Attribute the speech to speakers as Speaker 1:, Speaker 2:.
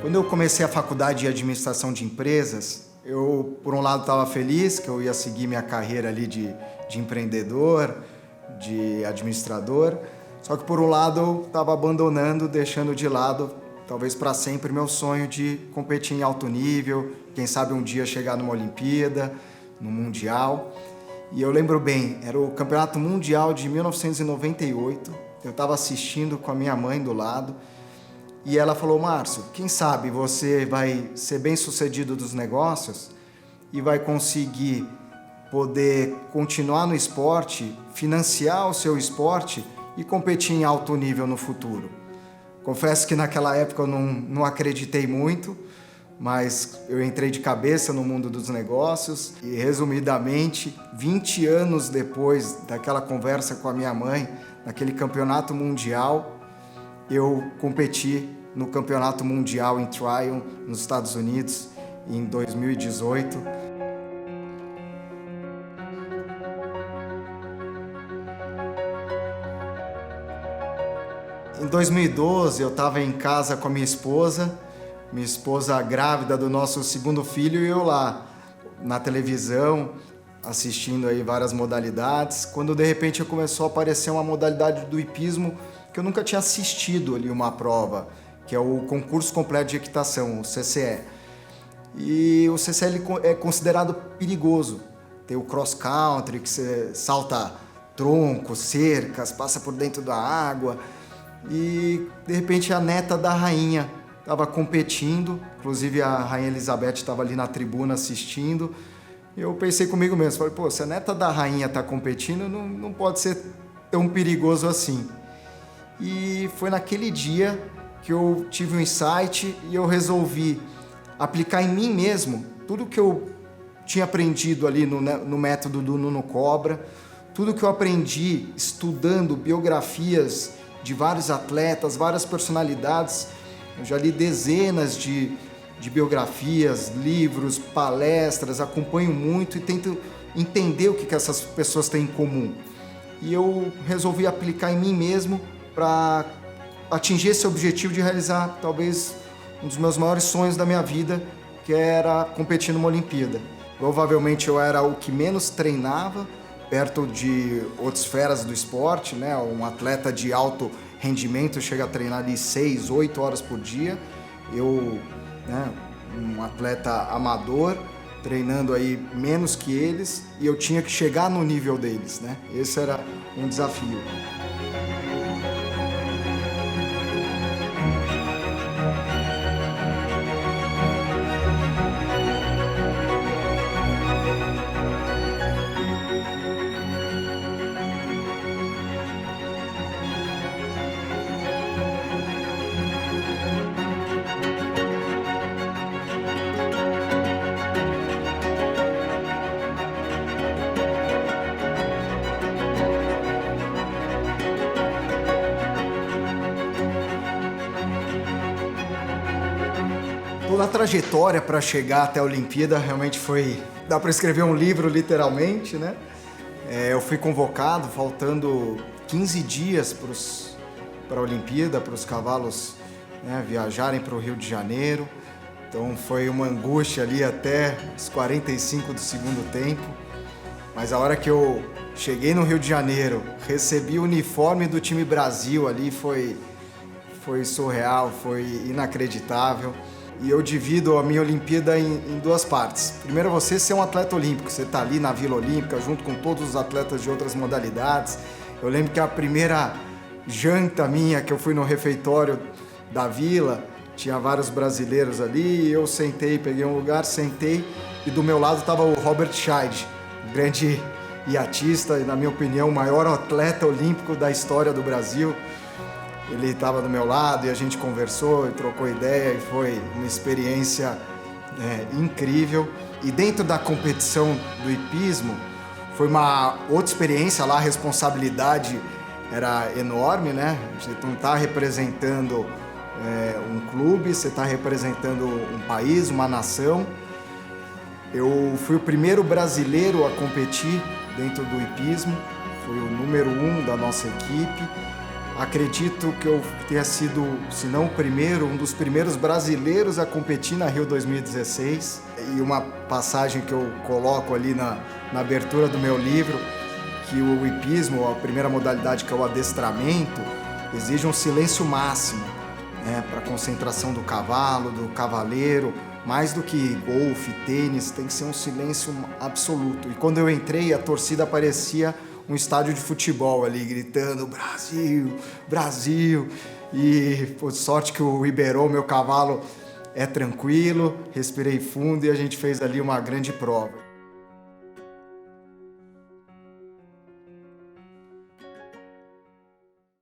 Speaker 1: Quando eu comecei a faculdade de administração de empresas, eu, por um lado, estava feliz que eu ia seguir minha carreira ali de empreendedor, de administrador, só que, por um lado, eu estava abandonando, deixando de lado, talvez para sempre, meu sonho de competir em alto nível, quem sabe um dia chegar numa Olimpíada, no Mundial. E eu lembro bem, era o Campeonato Mundial de 1998, eu estava assistindo com a minha mãe do lado, e ela falou: Márcio, quem sabe você vai ser bem sucedido dos negócios e vai conseguir poder continuar no esporte, financiar o seu esporte e competir em alto nível no futuro. Confesso que naquela época eu não acreditei muito, mas eu entrei de cabeça no mundo dos negócios e, resumidamente, 20 anos depois daquela conversa com a minha mãe, naquele campeonato mundial, eu competi no campeonato mundial em Tryon, nos Estados Unidos, em 2018. Em 2012, eu estava em casa com a minha esposa grávida do nosso segundo filho, e eu lá na televisão, assistindo aí várias modalidades, quando de repente começou a aparecer uma modalidade do hipismo que eu nunca tinha assistido ali uma prova, que é o concurso completo de equitação, o CCE. E o CCE ele é considerado perigoso. Tem o cross country, que você salta troncos, cercas, passa por dentro da água. E de repente a neta da rainha estava competindo, inclusive a Rainha Elizabeth estava ali na tribuna assistindo. Eu pensei comigo mesmo, falei, pô, se a neta da rainha está competindo, não pode ser tão perigoso assim. E foi naquele dia que eu tive um insight e eu resolvi aplicar em mim mesmo tudo que eu tinha aprendido ali no método do Nuno Cobra, tudo que eu aprendi estudando biografias de vários atletas, várias personalidades. Eu já li dezenas de biografias, livros, palestras, acompanho muito e tento entender o que essas pessoas têm em comum. E eu resolvi aplicar em mim mesmo para atingir esse objetivo de realizar talvez um dos meus maiores sonhos da minha vida, que era competir numa Olimpíada. Provavelmente eu era o que menos treinava, perto de outras feras do esporte, né? Um atleta de alto rendimento chega a treinar ali 6, 8 horas por dia. Eu, né, um atleta amador, treinando aí menos que eles, e eu tinha que chegar no nível deles, né? Esse era um desafio. Toda a trajetória para chegar até a Olimpíada realmente foi... Dá para escrever um livro, literalmente, né? Eu fui convocado, faltando 15 dias para a Olimpíada, para os cavalos, né, viajarem para o Rio de Janeiro. Então foi uma angústia ali até os 45 do segundo tempo. Mas a hora que eu cheguei no Rio de Janeiro, recebi o uniforme do time Brasil ali, foi surreal, foi inacreditável. E eu divido a minha Olimpíada em duas partes. Primeiro, você ser um atleta olímpico, você está ali na Vila Olímpica junto com todos os atletas de outras modalidades. Eu lembro que a primeira janta minha, que eu fui no refeitório da Vila, tinha vários brasileiros ali, e eu sentei, peguei um lugar, sentei, e do meu lado estava o Robert Scheid, grande iatista e, na minha opinião, o maior atleta olímpico da história do Brasil. Ele estava do meu lado e a gente conversou e trocou ideia e foi uma experiência incrível. E dentro da competição do hipismo, foi uma outra experiência lá, a responsabilidade era enorme, né? Você não está representando um clube, você está representando um país, uma nação. Eu fui o primeiro brasileiro a competir dentro do hipismo, fui o número 1 da nossa equipe. Acredito que eu tenha sido, se não o primeiro, um dos primeiros brasileiros a competir na Rio 2016. E uma passagem que eu coloco ali na abertura do meu livro, que o hipismo, a primeira modalidade que é o adestramento, exige um silêncio máximo, né, para a concentração do cavalo, do cavaleiro. Mais do que golfe, tênis, tem que ser um silêncio absoluto. E quando eu entrei, a torcida parecia um estádio de futebol ali, gritando Brasil, Brasil. E por sorte que o Ribeirão, meu cavalo, é tranquilo, respirei fundo e a gente fez ali uma grande prova.